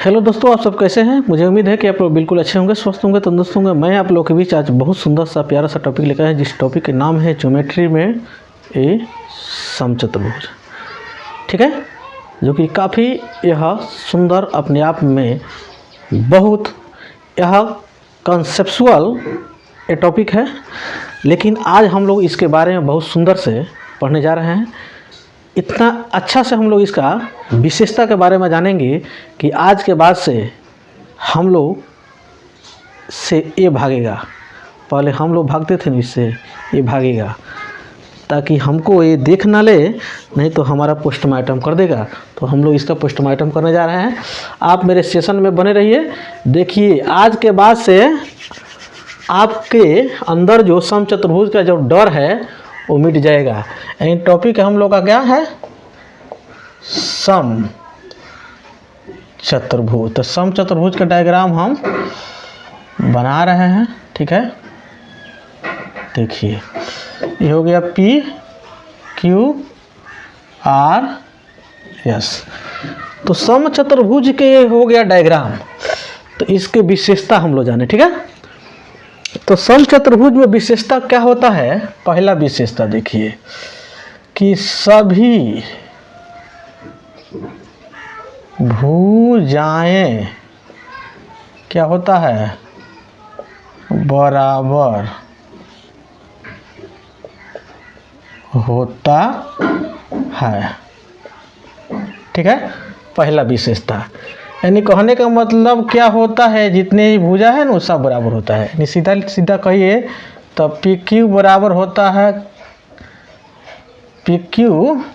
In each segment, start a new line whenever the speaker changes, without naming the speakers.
Hello दोस्तों, आप सब कैसे हैं। मुझे उम्मीद है कि आप लोग बिल्कुल अच्छे होंगे, स्वस्थ होंगे, तंदुरुस्त होंगे। मैं आप लोगों के बीच आज बहुत सुंदर सा प्यारा सा टॉपिक लेकर आया, जिस टॉपिक का नाम है ज्योमेट्री में ए समचतुर्भुज। ठीक है, जो कि काफ़ी यह सुंदर अपने आप में बहुत यह कंसेप्चुअल ए टॉपिक है, लेकिन आज हम लोग इसके बारे में बहुत सुंदर से पढ़ने जा रहे हैं। इतना अच्छा से हम लोग इसका विशेषता के बारे में जानेंगे कि आज के बाद से हम लोग से ये भागेगा। पहले हम लोग भागते थे, इससे ये भागेगा, ताकि हमको ये देख ना ले, नहीं तो हमारा पोस्टमार्टम कर देगा। तो हम लोग इसका पोस्टमार्टम करने जा रहे हैं। आप मेरे सेशन में बने रहिए। देखिए, आज के बाद से आपके अंदर जो समचतुर्भुज का जो डर है वो मिट जाएगा। यानी टॉपिक हम लोग का क्या है, सम चतुर्भुज। तो सम चतुर्भुज का डायग्राम हम बना रहे हैं। ठीक है, देखिए ये हो गया P Q R S। तो सम चतुर्भुज के ये हो गया डायग्राम। तो इसके विशेषता हम लोग जाने। ठीक है, तो सम चतुर्भुज में विशेषता क्या होता है। पहला विशेषता देखिए कि सभी भुजाएं क्या होता है, बराबर होता है। ठीक है, पहला विशेषता। यानी कहने का मतलब क्या होता है, जितने ही भुजा है ना सब बराबर होता है। यानी सीधा सीधा कहिए तो PQ बराबर होता है, PQ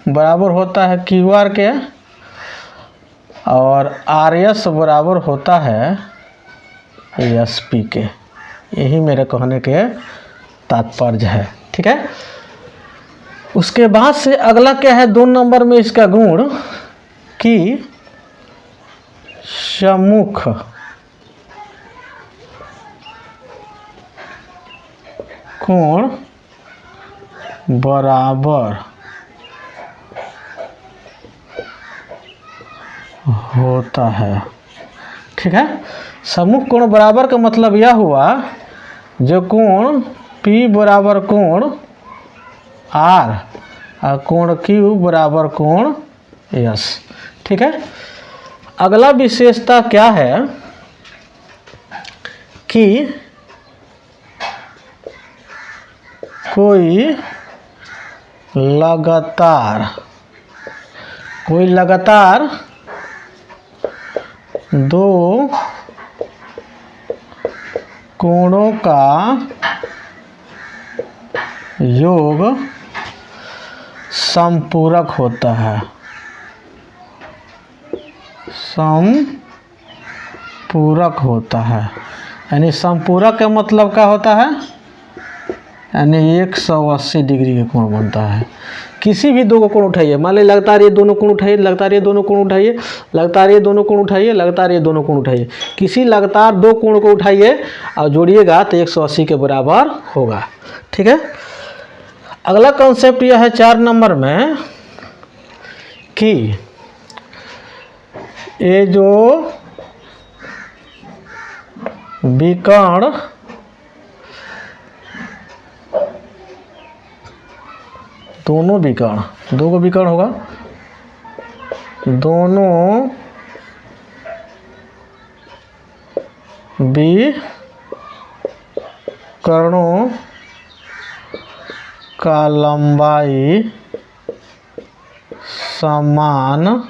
बराबर होता है QR के, और RS बराबर होता है SP के। यही मेरे कहने के तात्पर्य है। ठीक है, उसके बाद से अगला क्या है, 2 नंबर में इसका गुण कि सम्मुख कोण बराबर होता है। ठीक है, सम्मुख कोण बराबर का मतलब यह हुआ जो कोण P बराबर कोण R और कोण Q बराबर कोण S। ठीक है, अगला विशेषता क्या है कि कोई लगातार 2 कोणों का योग समपूरक होता है। समपूरक होता है, यानी समपूरक का मतलब क्या होता है, यानी 180 डिग्री का कोण बनता है। किसी भी 2 कोण उठाइए, मान लीजिए लगातार ये दोनों कोण उठाइए, लगातार ये दोनों कोण उठाइए, लगातार ये दोनों कोण उठाइए, लगातार ये दोनों कोण उठाइए। किसी लगातार 2 कोण को उठाइए और जोड़िएगा तो 180 के बराबर होगा। ठीक है, अगला कॉन्सेप्ट यह है 4 नंबर में कि ये जो विकर्ण दोनों विकर्ण, 2 को विकर्ण होगा, दोनों विकर्णों का लंबाई समान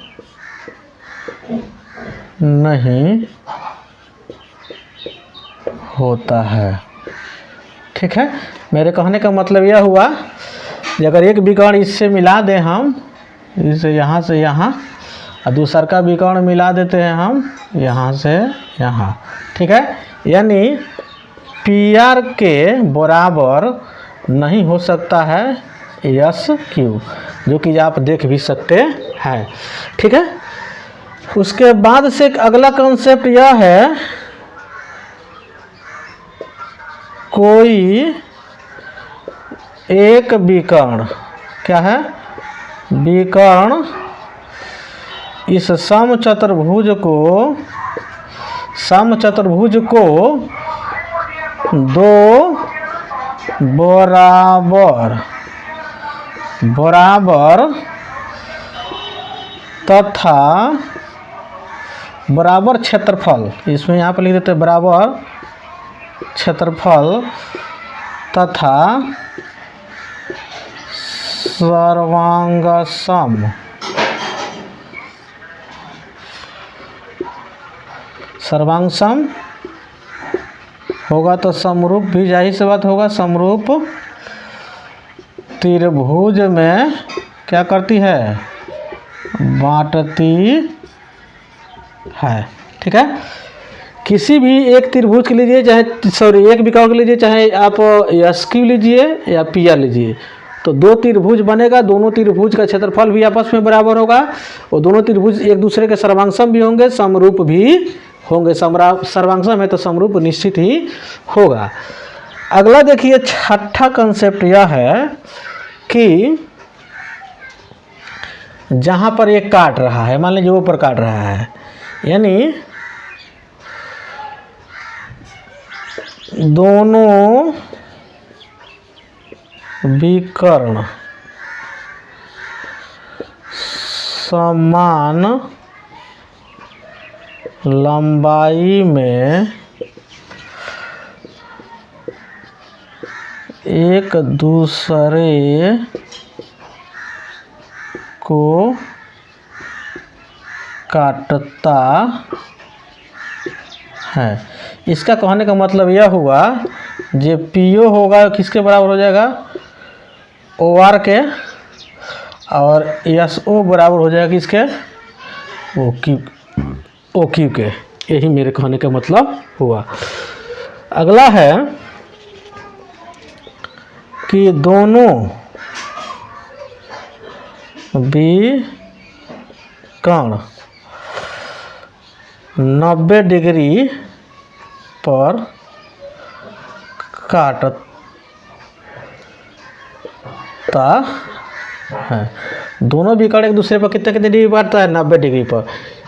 नहीं होता है। ठीक है, मेरे कहने का मतलब यह हुआ कि अगर एक विकर्ण इससे मिला दें हम, इसे यहाँ से यहाँ, और दूसरा का विकर्ण मिला देते हैं हम यहाँ से यहाँ। ठीक है, यानी PR के बराबर नहीं हो सकता है SQ, जो कि आप देख भी सकते हैं। ठीक है, उसके बाद से अगला कॉन्सेप्ट यह है कोई एक विकर्ण, क्या है, विकर्ण इस समचतुर्भुज को समचतुर्भुज को दो बराबर तथा बराबर क्षेत्रफल, इसमें यहाँ पर लिख देते हैं बराबर क्षेत्रफल तथा सर्वांगसम होगा तो समरूप भी जाहिर सी बात होगा। समरूप त्रिभुज में क्या करती है, बांटती है। ठीक है, किसी भी एक त्रिभुज के लीजिए, चाहे एक विकर्ण के लीजिए, चाहे आप एस क्यू लीजिए या पी आर लीजिए, तो दो त्रिभुज बनेगा। दोनों त्रिभुज का क्षेत्रफल भी आपस में बराबर होगा और दोनों त्रिभुज एक दूसरे के सर्वांगसम भी होंगे, समरूप भी होंगे। सर्वांगसम है तो समरूप निश्चित ही होगा। अगला देखिए, छठा कंसेप्ट यह है कि जहां पर एक काट रहा है, मान लीजिए ऊपर काट रहा है, यानी दोनों विकर्ण समान लंबाई में एक दूसरे को काटता है। इसका कहने का मतलब यह हुआ, जो पीओ होगा किसके बराबर हो जाएगा, ओ आर के, और एस ओ बराबर हो जाएगा किसके, ओ क्यू के। यही मेरे कहने का मतलब हुआ। अगला है कि दोनों विकर्ण 90 डिग्री पर काटता है। दोनों विकर्ण एक दूसरे पर कितने डिग्री काटता है, 90 डिग्री पर।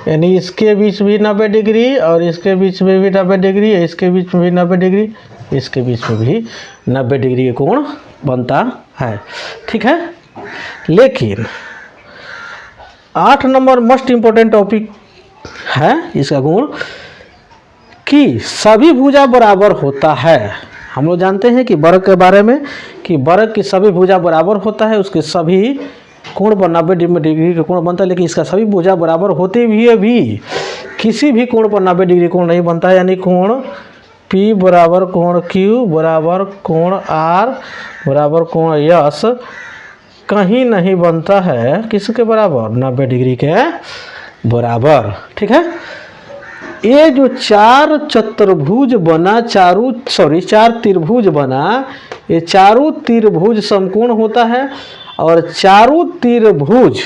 यानी इसके बीच भी 90 डिग्री और इसके बीच में भी 90 डिग्री, इसके बीच में भी 90 डिग्री, इसके बीच में भी 90 डिग्री का कोण बनता है। ठीक है, लेकिन 8 नंबर मोस्ट इम्पोर्टेंट टॉपिक है इसका गुण कि सभी भुजा बराबर होता है। हम लोग जानते हैं कि वर्ग के बारे में कि वर्ग की सभी भुजा बराबर होता है, उसके सभी कोण पर 90 डिग्री का कोण बनता है। लेकिन इसका सभी भुजा बराबर होते भी किसी भी कोण पर 90 डिग्री कोण नहीं बनता है। यानी कोण P बराबर कोण Q बराबर कोण R बराबर कोण S कहीं नहीं बनता है किसके बराबर, 90 डिग्री के बराबर। ठीक है, ये जो चार त्रिभुज बना, ये चारों त्रिभुज समकोण होता है और चारों त्रिभुज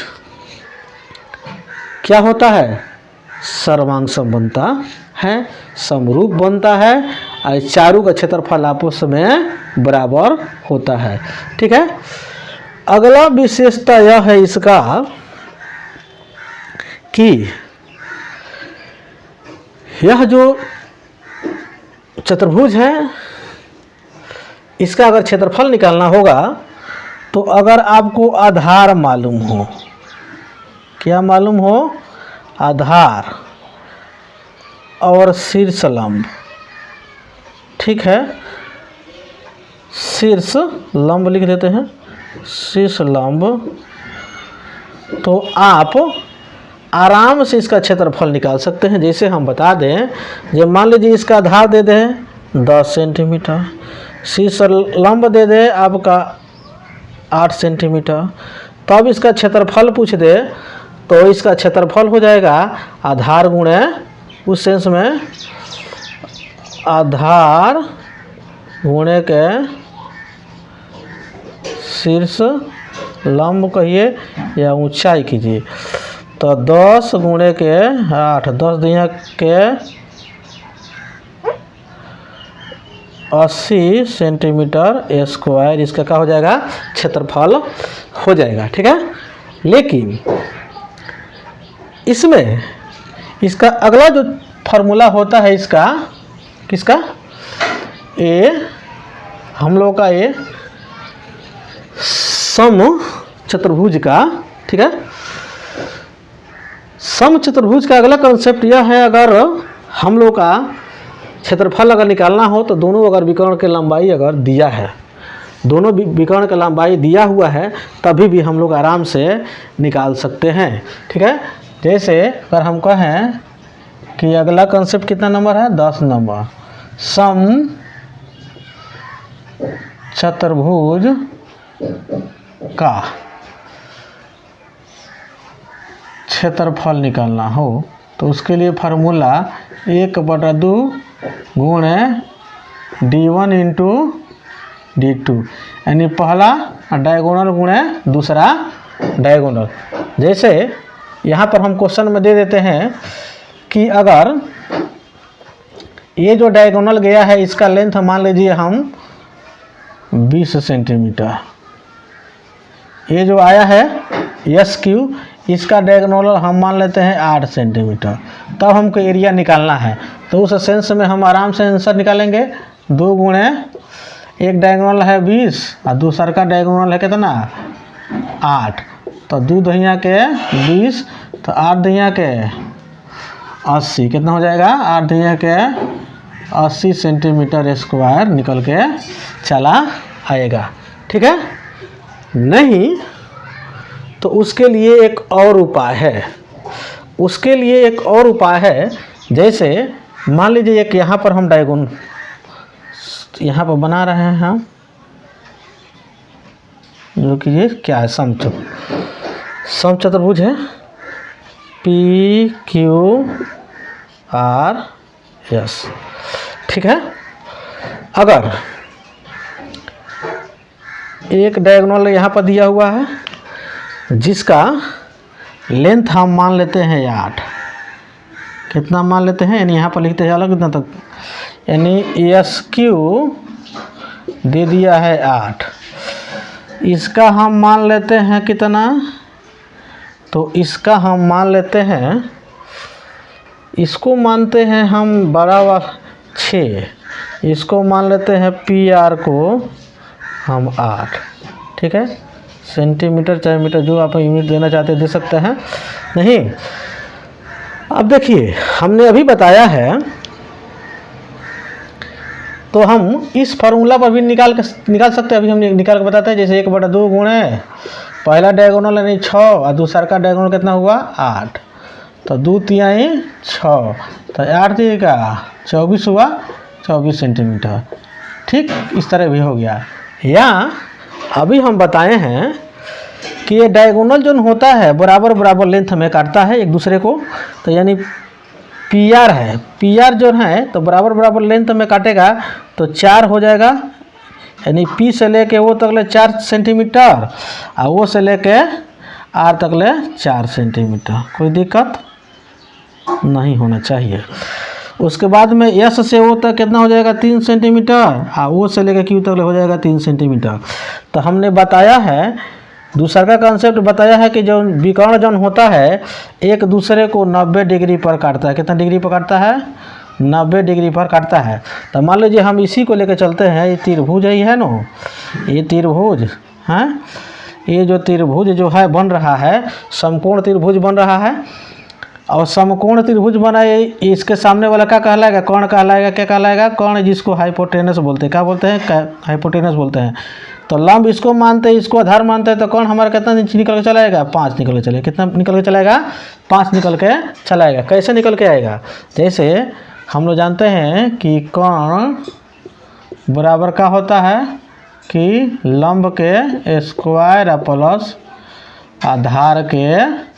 क्या होता है, सर्वांगसम बनता है, समरूप बनता है और चारों का क्षेत्रफल आपस में बराबर होता है। ठीक है, अगला विशेषता यह है इसका कि यह जो चतुर्भुज है, इसका अगर क्षेत्रफल निकालना होगा तो अगर आपको आधार मालूम हो, क्या मालूम हो, आधार और शीर्ष लंब। ठीक है, शीर्ष लंब लिख देते हैं, शीर्ष लंब, तो आप आराम से इसका क्षेत्रफल निकाल सकते हैं। जैसे हम बता दें, जब मान लीजिए इसका आधार दे दें 10 सेंटीमीटर, शीर्ष लंब दे दे आपका 8 सेंटीमीटर, तो अब इसका क्षेत्रफल पूछ दे तो इसका क्षेत्रफल हो जाएगा आधार गुणे, उस सेंस में आधार गुणे के शीर्ष लंब कहिए या ऊंचाई कीजिए, तो 10 गुणे के 8, 10 दिया के 80 सेंटीमीटर स्क्वायर, इसका क्या हो जाएगा, क्षेत्रफल हो जाएगा। ठीक है, लेकिन इसमें इसका अगला जो फार्मूला होता है इसका, किसका, ए हम लोग का ये सम चतुर्भुज का, ठीक है। सम चतुर्भुज का अगला कंसेप्ट यह है, अगर हम लोग का क्षेत्रफल अगर निकालना हो तो दोनों अगर विकर्ण की लंबाई अगर दिया है, दोनों विकर्ण की लंबाई दिया हुआ है, तभी भी हम लोग आराम से निकाल सकते हैं, ठीक है। जैसे अगर हम कहें कि अगला कंसेप्ट कितना नंबर है, 10 नंबर, सम चतुर्भुज का क्षेत्रफल निकालना हो तो उसके लिए फार्मूला 1/2 गुणे d1 इंटू d2, यानी पहला डायगोनल गुणे दूसरा डायगोनल। जैसे यहाँ पर हम क्वेश्चन में दे देते हैं कि अगर ये जो डायगोनल गया है इसका लेंथ मान लीजिए हम 20 सेंटीमीटर, ये जो आया है यस क्यू, इसका डायगोनल हम मान लेते हैं 8 सेंटीमीटर, तब हमको एरिया निकालना है। तो उस सेंस में हम आराम से आंसर निकालेंगे, 2 गुणे, एक डायगोनल है 20 और दूसरा का डायगोनल है कितना 8, तो 2 दहिया के 20, तो 8 दहिया के 80, कितना हो जाएगा, 8 दहिया के 80 सेंटीमीटर स्क्वायर निकल के चला आएगा, ठीक है। नहीं तो उसके लिए एक और उपाय है, उसके लिए एक और उपाय है। जैसे मान लीजिए एक यहाँ पर हम डायगोन यहाँ पर बना रहे हैं हम, जो कि ये क्या है, सम चतुर्भुज है, पी क्यू आर एस, ठीक है। अगर एक डायगोनल यहाँ पर दिया हुआ है जिसका लेंथ हम मान लेते हैं 8, कितना मान लेते हैं, यानी यहाँ पर लिखते हैं अलग कितना तक, यानी एस क्यू दे दिया है 8, इसका हम मान लेते हैं कितना, तो इसका हम मान लेते हैं, इसको मानते हैं हम बड़ा वाला 6, इसको मान लेते हैं पी आर को हम 8, ठीक है। सेंटीमीटर चाहे मीटर जो आप यूनिट देना चाहते हैं दे सकते हैं। नहीं, अब देखिए हमने अभी बताया है, तो हम इस फार्मूला पर भी निकाल सकते हैं। अभी हम निकाल के बताते हैं। जैसे 1/2 गुणे पहला डायगोनल यानी 6 और दूसरा का डायगोनल कितना हुआ 8, तो 2 तिहाई 6, तो 8 3 का 24 हुआ, 24 सेंटीमीटर, ठीक। इस तरह भी हो गया। या अभी हम बताए हैं कि ये डायगोनल जो होता है बराबर बराबर लेंथ में काटता है एक दूसरे को, तो यानी पी आर है, पी आर जो है तो बराबर बराबर लेंथ में काटेगा तो 4 हो जाएगा, यानी पी से लेके वो तक ले 4 सेंटीमीटर और वो से लेके आर तक ले 4 सेंटीमीटर, कोई दिक्कत नहीं होना चाहिए। उसके बाद में एस से वो तक कितना हो जाएगा 3 सेंटीमीटर और वो से लेकर क्यू तक हो जाएगा 3 सेंटीमीटर। तो हमने बताया है, दूसरा का कंसेप्ट बताया है कि जो विकर्ण जौन होता है एक दूसरे को 90 डिग्री पर काटता है। कितना डिग्री पर काटता है 90 डिग्री पर काटता है। तो मान लीजिए हम इसी को लेकर चलते हैं, ये त्रिभुज ही है ना, ये त्रिभुज है, ये जो त्रिभुज जो है बन रहा है समकोण त्रिभुज बन रहा है, और समकोण त्रिभुज बना इसके सामने वाला क्या कहलाएगा, कर्ण कहलाएगा। क्या कहलाएगा, कर्ण, जिसको हाइपोटेनस बोलते हैं। क्या बोलते हैं, हाइपोटेनस बोलते हैं। तो लंब इसको मानते हैं, इसको आधार मानते हैं, तो कर्ण हमारा कितना निकल के चलाएगा 5 निकल के चलेगा। कितना निकल के चलाएगा 5 निकल के चलाएगा। कैसे निकल के आएगा, जैसे हम लोग जानते हैं कि कर्ण बराबर का होता है कि लंब के स्क्वायर प्लस आधार के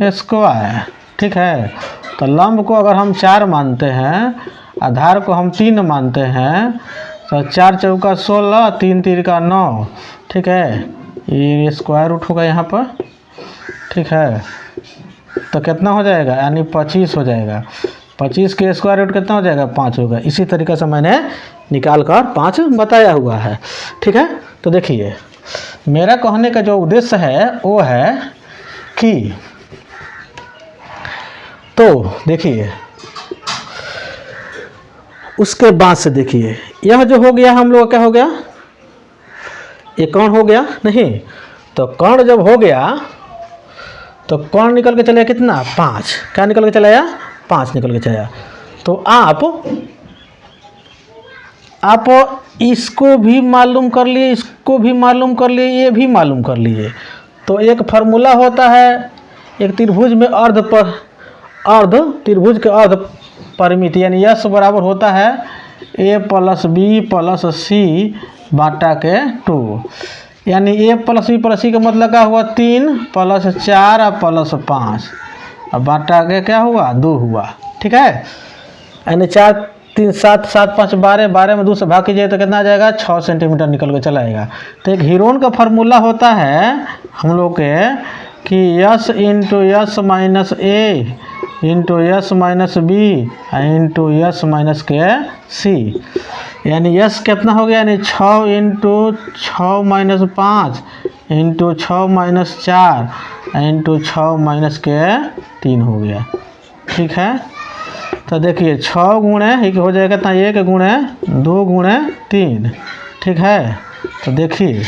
स्क्वायर, ठीक है। तो लंब को अगर हम 4 मानते हैं, आधार को हम 3 मानते हैं, तो 4 चौका 16, 3 3 का 9, ठीक है। ये स्क्वायर रूट होगा यहाँ पर, ठीक है। तो कितना हो जाएगा, यानी 25 हो जाएगा। 25 के स्क्वायर रूट कितना हो जाएगा 5 होगा। इसी तरीके से मैंने निकाल कर 5 बताया हुआ है, ठीक है। तो देखिए मेरा कहने का जो उद्देश्य है वो है कि तो देखिए उसके बाद से देखिए यह जो हो गया हम लोग क्या हो गया, ये कर्ण हो गया नहीं, तो कर्ण जब हो गया तो कर्ण निकल के चले कितना 5, क्या निकल के चला आया 5 निकल के चला। तो आप इसको भी मालूम कर लिए, इसको भी मालूम कर लिए, ये भी मालूम कर लिए। तो एक फार्मूला होता है एक त्रिभुज में अर्ध त्रिभुज के अर्ध परिमिति, यानी यस बराबर होता है a + b + c बाटा के 2, यानी a + b + c का मतलब क्या हुआ 3 + 4 + 5 और बाटा के क्या हुआ 2 हुआ। ठीक है, यानी 4 3 7 7 5 12, 12 में 2 से भाग कीजिए तो कितना आ जाएगा 6 सेंटीमीटर निकल के चला आएगा। तो एक हीरोन का फार्मूला होता है हम लोग के कि S into S minus A into S minus B into S minus के सी, यानी यस कितना हो गया, यानी 6 into 6 minus 5 into 6 minus 4 into 6 minus के 3 हो गया। ठीक है, तो देखिए 6 गुणे एक हो जाएगा इतना 1 गुणे 2 गुणे 3। ठीक है, तो देखिए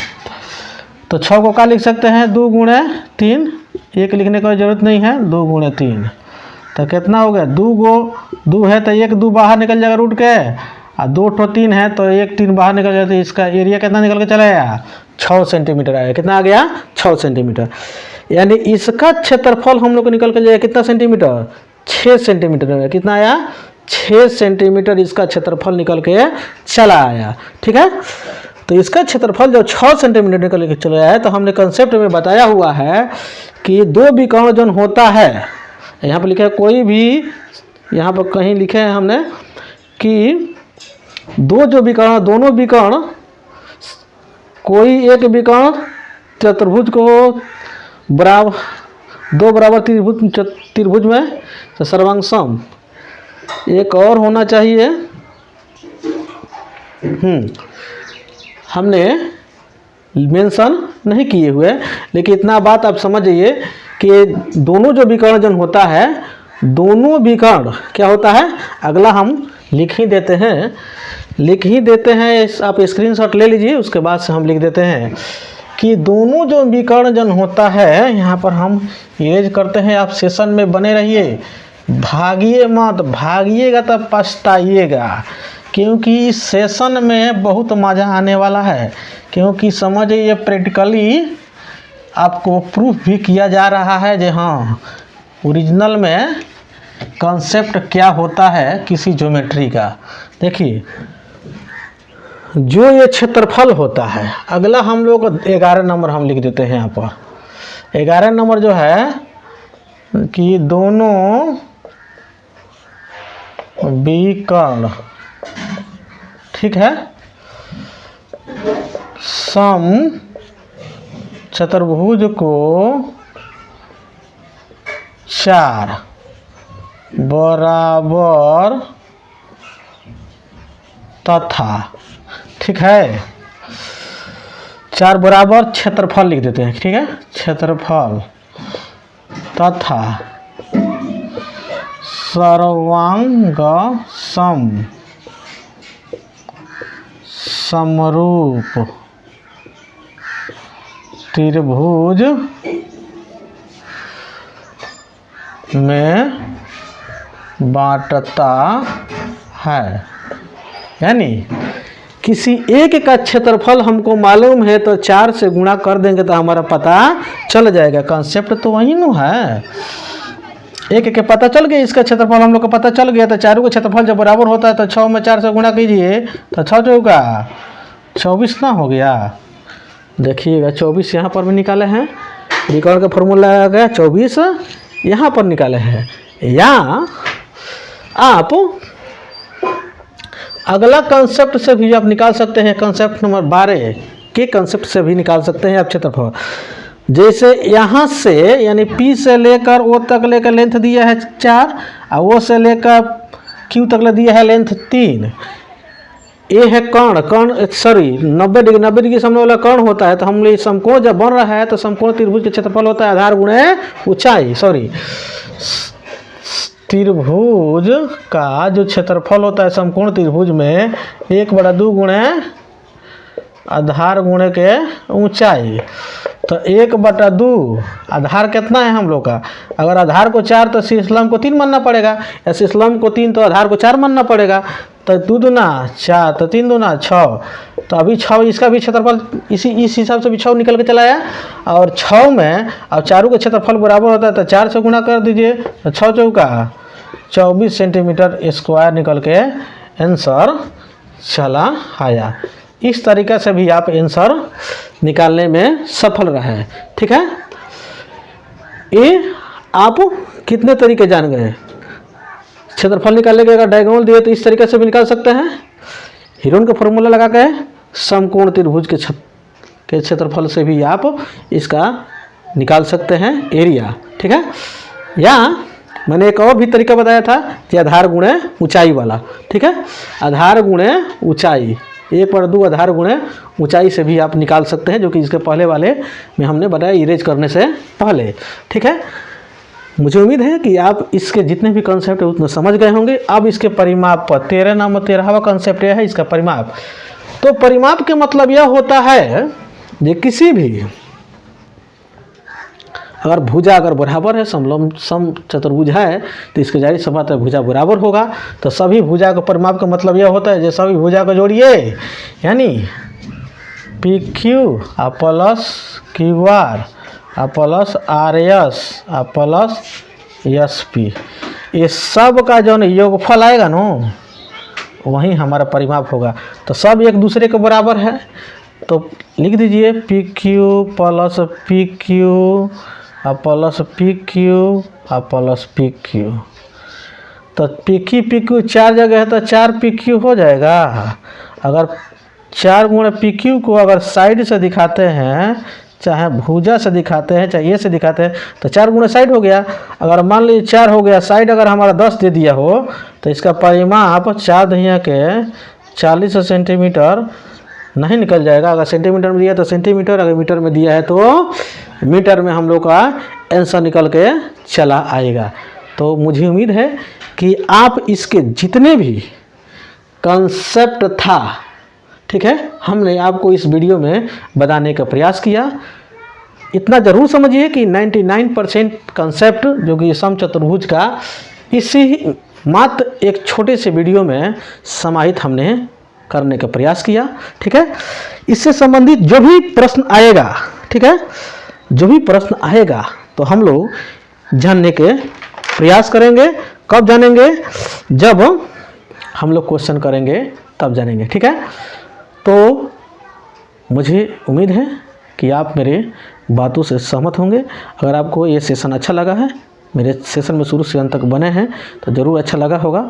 तो 6 को क्या लिख सकते हैं 2 गुणे 3, 1 लिखने की ज़रूरत नहीं है, 2 गुणे 3 तो कितना हो गया 2 है तो 1 2 बाहर निकल जाएगा रूट के, और 2 तो 3 है तो 1 3 बाहर निकल जाता है। इसका एरिया कितना निकल के चला आया 6 सेंटीमीटर आया। कितना आ गया 6 सेंटीमीटर, यानी इसका क्षेत्रफल हम लोग को निकल के जाएगा कितना सेंटीमीटर 6 सेंटीमीटर में। कितना आया 6 सेंटीमीटर इसका क्षेत्रफल निकल के चला आया। ठीक है, तो इसका क्षेत्रफल जब 6 सेंटीमीटर निकल के चला आया तो हमने कंसेप्ट में बताया हुआ है कि दो विकर्ण जन होता है, यहाँ पर लिखा है कोई भी, यहाँ पर कहीं लिखे हैं हमने कि दो जो विकर्ण, दोनों विकर्ण, कोई एक विकर्ण चतुर्भुज को दो बराबर त्रिभुज में तो सर्वांग सम, एक और होना चाहिए हमने मेंशन नहीं किए हुए, लेकिन इतना बात आप समझिए कि दोनों जो विकर्ण जन होता है, दोनों विकर्ण क्या होता है, अगला हम लिख ही देते हैं, आप स्क्रीनशॉट ले लीजिए, उसके बाद से हम लिख देते हैं कि दोनों जो विकर्ण जन होता है, यहाँ पर हम इरेज करते हैं। आप सेशन में बने रहिए, भागिए मत, भागिएगा तब पछताइएगा, क्योंकि इस सेशन में बहुत मज़ा आने वाला है। क्योंकि समझिए प्रैक्टिकली आपको प्रूफ भी किया जा रहा है कि हाँ ओरिजिनल में कॉन्सेप्ट क्या होता है किसी ज्योमेट्री का। देखिए जो ये क्षेत्रफल होता है, अगला हम लोग 11 नंबर हम लिख देते हैं यहाँ पर। 11 नंबर जो है कि दोनों विकर्ण, ठीक है, सम चतुर्भुज को 4 बराबर तथा, ठीक है, 4 बराबर क्षेत्रफल लिख देते हैं। ठीक है, क्षेत्रफल तथा सर्वांग सम समरूप त्रिभुज में बांटता है। यानी किसी एक का क्षेत्रफल हमको मालूम है तो 4 से गुणा कर देंगे तो हमारा पता चल जाएगा। कॉन्सेप्ट तो वही न है, एक के पता चल गया, इसका क्षेत्रफल हम लोग को पता चल गया। तो चारों का क्षेत्रफल जब बराबर होता है तो 6 में 4 से गुणा कीजिए तो 6 चौका 24 ना हो गया। देखिएगा 24 यहाँ पर भी निकाले हैं, विकर्ण का फॉर्मूला आ गया 24 यहाँ पर निकाले हैं। या आप अगला कंसेप्ट से भी आप निकाल सकते हैं, कंसेप्ट नंबर 12 के कंसेप्ट से भी निकाल सकते हैं आप क्षेत्रफल। जैसे यहाँ से यानी P से लेकर O तक लेकर लेंथ दिया है 4 और O से लेकर Q तक दिया है लेंथ 3। ये है कर्ण सॉरी 90 डिग्री सामने वाला कर्ण होता है। तो हम लोग समकोण जब बन रहा है तो समकोण त्रिभुज के क्षेत्रफल होता है आधार गुणे ऊंचाई, सॉरी त्रिभुज का जो क्षेत्रफल होता है समकोण त्रिभुज में 1/2 गुणे आधार गुणे के ऊंचाई। तो 1/2 आधार कितना है हम लोग का, अगर आधार को 4 तो शीर्षलंब को 3 मानना पड़ेगा, या शीर्षलंब को 3 तो आधार को 4 मानना पड़ेगा। तो 2 दूना 4 तो 3 दूना 6, तो अभी 6 इसका भी क्षेत्रफल इस हिसाब से भी 6 निकल के चला आया। और 6 में अब चारों का क्षेत्रफल बराबर होता है तो 4 से गुणा कर दीजिए, तो 6 चौका 24 सेंटीमीटर स्क्वायर निकल के आंसर चला आया। इस तरीक़े से भी आप आंसर निकालने में सफल रहे। ठीक है, ये आप कितने तरीके जान गए। क्षेत्रफल निकालने के अगर डायगोनल दिए तो इस तरीके से भी निकाल सकते हैं। हीरोन का फॉर्मूला लगा के समकोण त्रिभुज के क्षेत्रफल से भी आप इसका निकाल सकते हैं एरिया। ठीक है, या मैंने एक और भी तरीका बताया था कि आधार गुणे ऊंचाई वाला। ठीक है, आधार गुणे ऊंचाई 1/2 आधार गुणे ऊंचाई से भी आप निकाल सकते हैं, जो कि इसके पहले वाले में हमने बताया इरेज करने से पहले। ठीक है, मुझे उम्मीद है कि आप इसके जितने भी कॉन्सेप्ट है उतने समझ गए होंगे। अब इसके परिमाप पर 13वां कॉन्सेप्ट यह है इसका परिमाप। तो परिमाप के मतलब यह होता है कि किसी भी अगर भुजा अगर बराबर है, सम चतुर्भुज है, तो इसके जाहिर सी बात है भुजा बराबर होगा। तो सभी भुजा का परिमाप का मतलब यह होता है जो सभी भुजा को जोड़िए, यानी P Q plus Q R plus R S plus S P, ये सब का जो योगफल आएगा ना वही हमारा परिमाप होगा। तो सब एक दूसरे के बराबर है, तो लिख दीजिए P Q plus P Q plus P Q plus P Q. तो पी क्यू 4 जगह है तो 4 पी क्यू हो जाएगा। अगर 4 गुणे पी क्यू को अगर साइड से दिखाते हैं, चाहे भुजा से दिखाते हैं चाहे ये से दिखाते हैं, तो 4 गुणे साइड हो गया। अगर मान लीजिए 4 हो गया, साइड अगर हमारा 10 दे दिया हो तो इसका परिमाप 4 दहिया के 40 सेंटीमीटर नहीं निकल जाएगा। अगर सेंटीमीटर में दिया तो सेंटीमीटर, अगर मीटर में दिया है तो मीटर में हम लोग का आंसर निकल के चला आएगा। तो मुझे उम्मीद है कि आप इसके जितने भी कॉन्सेप्ट था, ठीक है, हमने आपको इस वीडियो में बताने का प्रयास किया। इतना ज़रूर समझिए कि 99% कॉन्सेप्ट जो कि समचतुर्भुज का इसी मात्र एक छोटे से वीडियो में समाहित हमने करने का प्रयास किया। ठीक है, इससे संबंधित जो भी प्रश्न आएगा, ठीक है, जो भी प्रश्न आएगा तो हम लोग जानने के प्रयास करेंगे। कब जानेंगे? जब हम लोग क्वेश्चन करेंगे तब जानेंगे। ठीक है, तो मुझे उम्मीद है कि आप मेरे बातों से सहमत होंगे। अगर आपको ये सेशन अच्छा लगा है, मेरे सेशन में शुरू से अंत तक बने हैं तो ज़रूर अच्छा लगा होगा।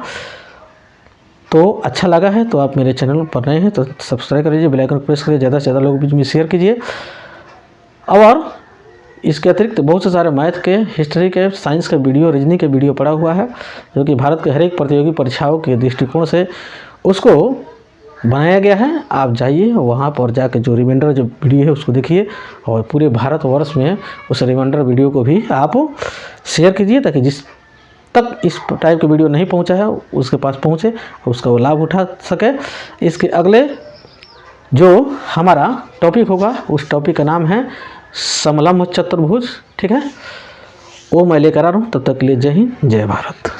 तो अच्छा लगा है तो आप मेरे चैनल पर नए हैं तो सब्सक्राइब करिए, बेल आइकन प्रेस करिए, ज़्यादा से ज़्यादा लोगों के बीच में शेयर कीजिए। और इसके अतिरिक्त बहुत से सारे मैथ के, हिस्ट्री के, साइंस के वीडियो, रीजनिंग के वीडियो पड़ा हुआ है, जो कि भारत के हर एक प्रतियोगी परीक्षाओं के दृष्टिकोण से उसको बनाया गया है। आप जाइए वहाँ पर जाकर जो रिमाइंडर जो वीडियो है उसको देखिए और पूरे भारतवर्ष में उस रिमाइंडर वीडियो को भी आप शेयर कीजिए, ताकि जिस तक इस टाइप का वीडियो नहीं पहुंचा है उसके पास पहुंचे और उसका वो लाभ उठा सके। इसके अगले जो हमारा टॉपिक होगा उस टॉपिक का नाम है समलंब चतुर्भुज। ठीक है, वो मैं लेकर आ रहा हूँ। तब तक के लिए जय हिंद, जय भारत।